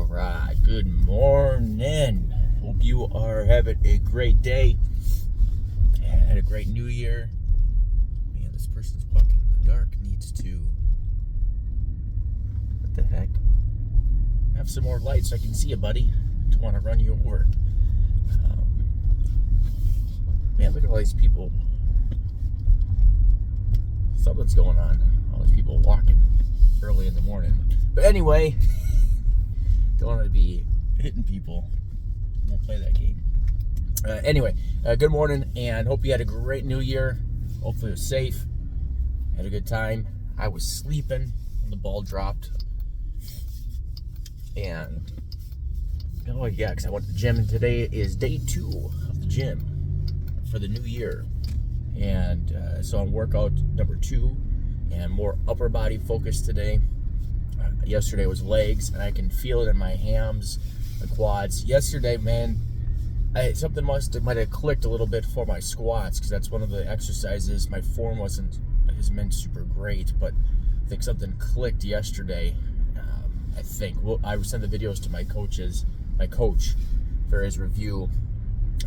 right, good morning. Hope you are having a great day. Had a great new year. Man, this person's walking in the dark. Needs to... What the heck? Have some more light so I can see you, buddy. Don't want to run you over. Man, look at all these people. Something's going on. All these people walking early in the morning. But anyway, don't want to be hitting people. Won't play that game. Anyway, good morning, and hope you had a great new year. Hopefully it was safe. Had a good time. I was sleeping when the ball dropped. And, oh yeah, because I went to the gym, and today is day 2 of the gym for the new year. And so on workout number 2, and more upper body focus today. Yesterday was legs, and I can feel it in my hams, the quads. Yesterday, man, something might have clicked a little bit for my squats, because that's one of the exercises. My form hasn't been super great, but I think something clicked yesterday. I think I sent the videos to my coach for his review.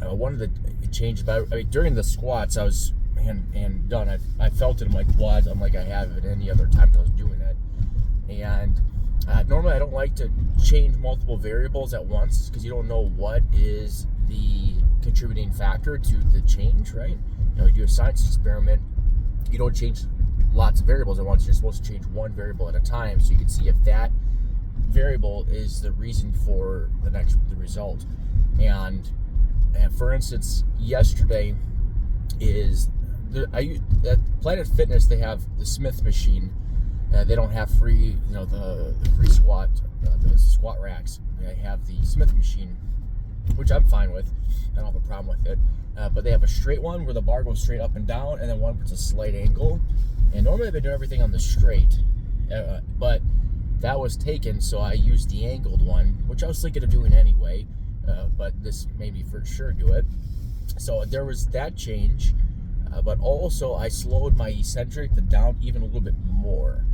One of the changes, during the squats, I was done. I felt it in my quads, unlike I have at any other time that I was doing it. And normally I don't like to change multiple variables at once, because you don't know what is the contributing factor to the change, right? You do a science experiment, you don't change lots of variables at once. You're supposed to change one variable at a time, so you can see if that variable is the reason for the result. And for instance, yesterday at Planet Fitness, they have the Smith machine. They don't have free, the free squat, the squat racks. They have the Smith machine, which I'm fine with. I don't have a problem with it. But they have a straight one where the bar goes straight up and down, and then one where it's a slight angle. And normally they do everything on the straight, but that was taken, so I used the angled one, which I was thinking of doing anyway. But this made me for sure do it. So there was that change, but also I slowed my eccentric down even a little bit more.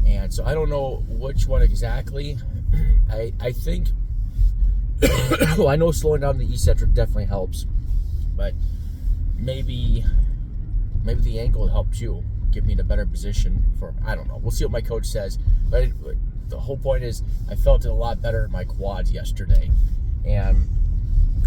And so I don't know which one exactly. I think, well, I know slowing down the eccentric definitely helps, but maybe the angle helps you, give me in a better position for, I don't know. We'll see what my coach says. But the whole point is I felt it a lot better in my quads yesterday, and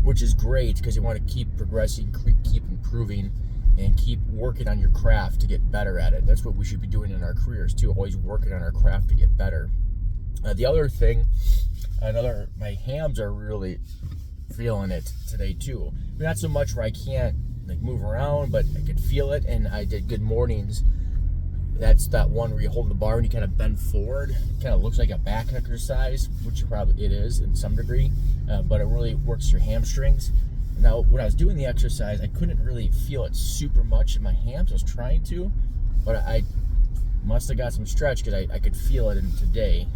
which is great, because you want to keep progressing, keep improving, and keep working on your craft to get better at it. That's what we should be doing in our careers too, always working on our craft to get better. The other thing, my hams are really feeling it today too. Not so much where I can't move around, but I could feel it. And I did good mornings. That's that one where you hold the bar and you kind of bend forward. It kind of looks like a back exercise, which probably it is in some degree, but it really works your hamstrings. Now, when I was doing the exercise, I couldn't really feel it super much in my hams. I was trying to, but I must have got some stretch, because I could feel it in today.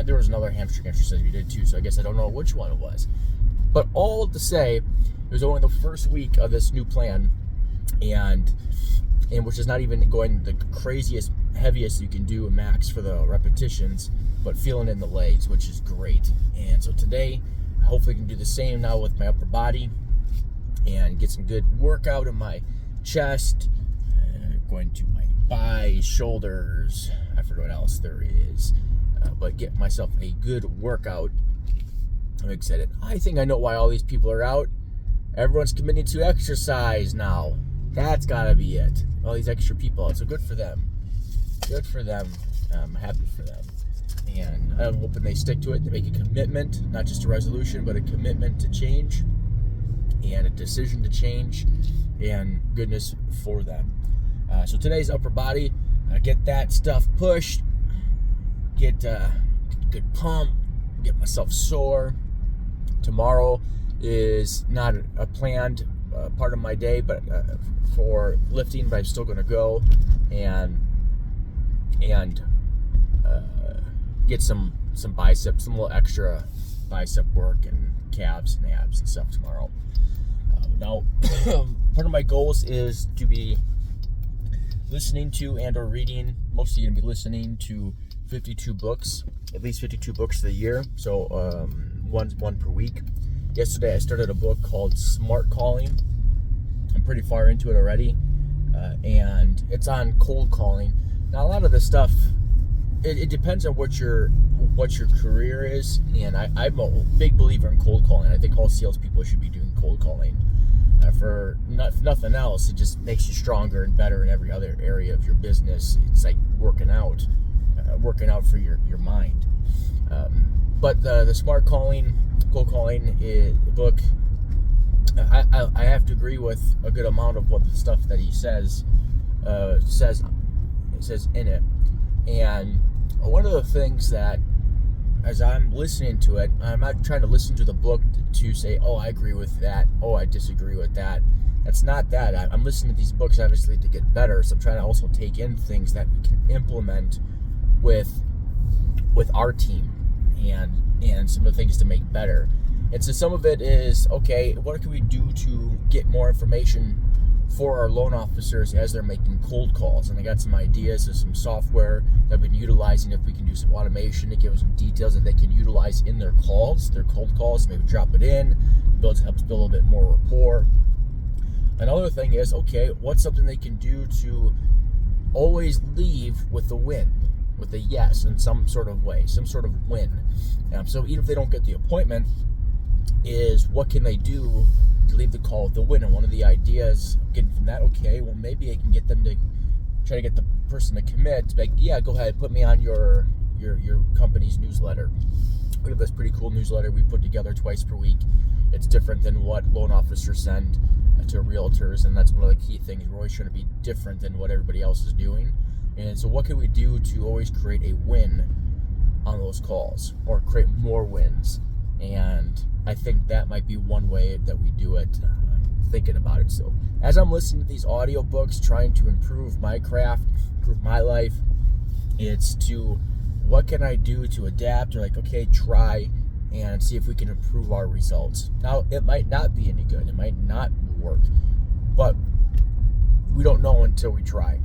There was another hamstring exercise we did too, so I guess I don't know which one it was. But all to say, it was only the first week of this new plan, and which is not even going the craziest, heaviest you can do a max for the repetitions, but feeling it in the legs, which is great. And so today, hopefully I can do the same now with my upper body and get some good workout in my chest, going to my thighs, shoulders, I forget what else there is, but get myself a good workout. I'm excited. I think I know why all these people are out. Everyone's committing to exercise now. That's gotta be it. All these extra people out, so good for them. Good for them. I'm happy for them. And I'm hoping they stick to it. They make a commitment, not just a resolution, but a commitment to change and a decision to change, and goodness for them. So today's upper body, get that stuff pushed, get a good pump, get myself sore. Tomorrow is not a planned part of my day, but for lifting, but I'm still going to go and get some biceps, some little extra bicep work and calves and abs and stuff tomorrow. Now, part of my goals is to be listening to and or reading, mostly going to be listening to 52 books, at least 52 books of the year. So one per week. Yesterday I started a book called Smart Calling. I'm pretty far into it already, and it's on cold calling. Now a lot of the stuff, it depends on what your career is, and I'm a big believer in cold calling. I think all salespeople should be doing cold calling. For nothing else, it just makes you stronger and better in every other area of your business. It's like working out for your mind. But the Smart Calling, Cold Calling book, I have to agree with a good amount of what the stuff that he says in it. And one of the things that, as I'm listening to it, I'm not trying to listen to the book to say, oh, I agree with that, oh, I disagree with that. That's not that. I'm listening to these books, obviously, to get better. So I'm trying to also take in things that we can implement with our team and some of the things to make better. And so some of it is, okay, what can we do to get more information for our loan officers as they're making cold calls? And I got some ideas of some software that I've been utilizing. If we can do some automation to give them some details that they can utilize in their calls, their cold calls, maybe drop it in, helps build a little bit more rapport. Another thing is, okay, what's something they can do to always leave with a win, with a yes in some sort of way, some sort of win. So even if they don't get the appointment, is what can they do to leave the call with the win? And one of the ideas, getting from that, okay, well, maybe I can get them to try to get the person to commit, like, yeah, go ahead, put me on your company's newsletter. We have this pretty cool newsletter we put together twice per week. It's different than what loan officers send to realtors, and that's one of the key things. We're always trying to be different than what everybody else is doing. And so what can we do to always create a win on those calls, or create more wins? And I think that might be one way that we do it, thinking about it. So as I'm listening to these audiobooks, trying to improve my craft, improve my life, it's to, what can I do to adapt, or like, okay, try and see if we can improve our results. Now, it might not be any good. It might not work, but we don't know until we try.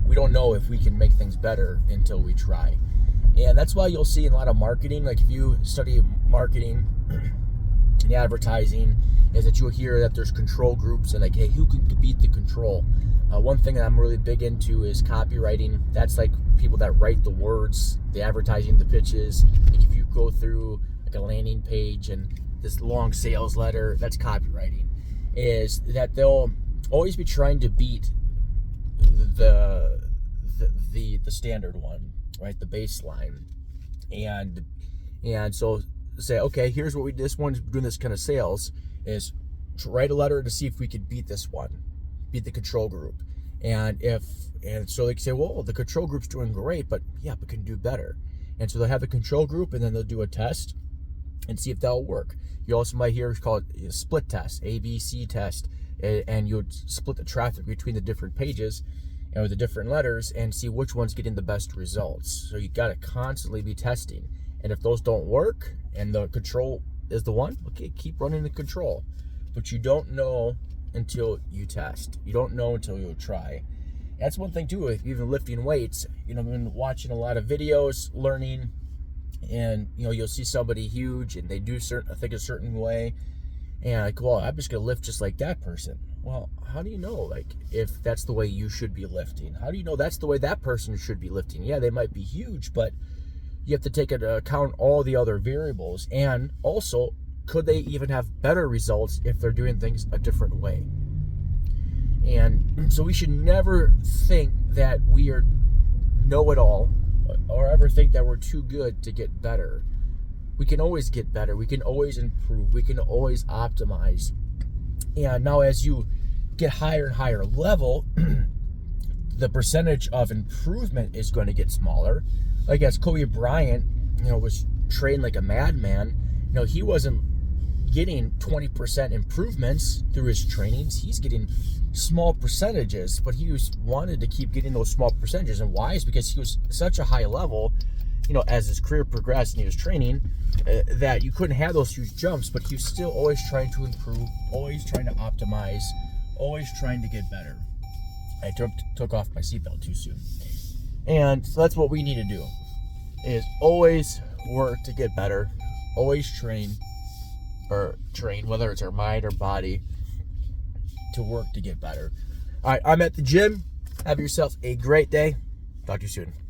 We don't know if we can make things better until we try. And that's why you'll see in a lot of marketing, like if you study marketing and advertising, is that you'll hear that there's control groups and like, hey, who can beat the control? One thing that I'm really big into is copywriting. That's like people that write the words, the advertising, the pitches. Like if you go through like a landing page and this long sales letter, that's copywriting. Is that they'll always be trying to beat the standard one, right? The baseline. And so say, okay, here's what this one's doing, this kind of sales, is to write a letter to see if we could beat this one, beat the control group. And so they can say, well, the control group's doing great, but can do better. And so they'll have the control group, and then they'll do a test and see if that'll work. You also might hear it's called a split test, ABC test, and you would split the traffic between the different pages and with the different letters and see which one's getting the best results. So you got to constantly be testing. And if those don't work and the control is the one, okay, keep running the control. But you don't know until you test. You don't know until you try. That's one thing too, if even lifting weights. I've been watching a lot of videos, learning, and you'll see somebody huge and they do think a certain way, and like, well, I'm just gonna lift just like that person. Well, how do you know, like, if that's the way you should be lifting? How do you know that's the way that person should be lifting? Yeah, they might be huge, but you have to take into account all the other variables. And also, could they even have better results if they're doing things a different way? And so we should never think that we are know-it-all, or ever think that we're too good to get better. We can always get better. We can always improve. We can always optimize. And now as you get higher and higher level, the percentage of improvement is going to get smaller. Like as Kobe Bryant, was trained like a madman, he wasn't getting 20% improvements through his trainings. He's getting small percentages, but he wanted to keep getting those small percentages. And why? Is because he was such a high level, as his career progressed and he was training, that you couldn't have those huge jumps, but he was still always trying to improve, always trying to optimize, always trying to get better. I took off my seatbelt too soon. And so that's what we need to do, is always work to get better, always train, whether it's our mind or body, to work to get better. All right, I'm at the gym. Have yourself a great day. Talk to you soon.